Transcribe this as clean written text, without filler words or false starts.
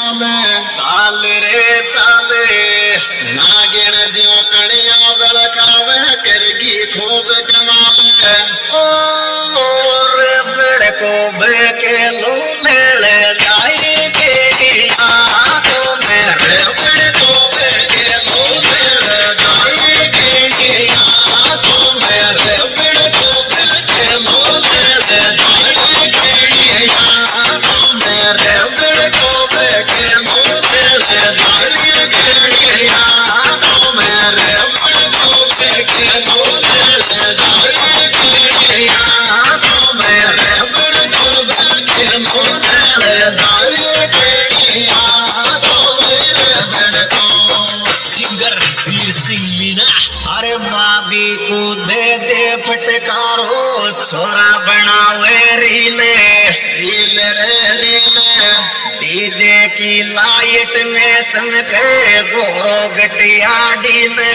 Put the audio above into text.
चाल रे चाल नागिन जो कड़िया बड़कावे करगी खूब कमाल और बड़को बेके लो ले जाए के तो मेरे बड़को बेके लो ले जाए के तो मेरे बड़को बेके लो ले जाए के तो मेरे बड़को बेके लो ले जाए के तो मेरे बड़को बेके लो ले जाए के तो मेरे बड़को बेके लो ले जाए के तो मेरे बड़को सिंगर वीर सिंह मीना अरे भाभी को दे फटकारो छोरा बनावे रीले रीले रे रीले डीजे की लाइट में चमके गोरो गटिया डीले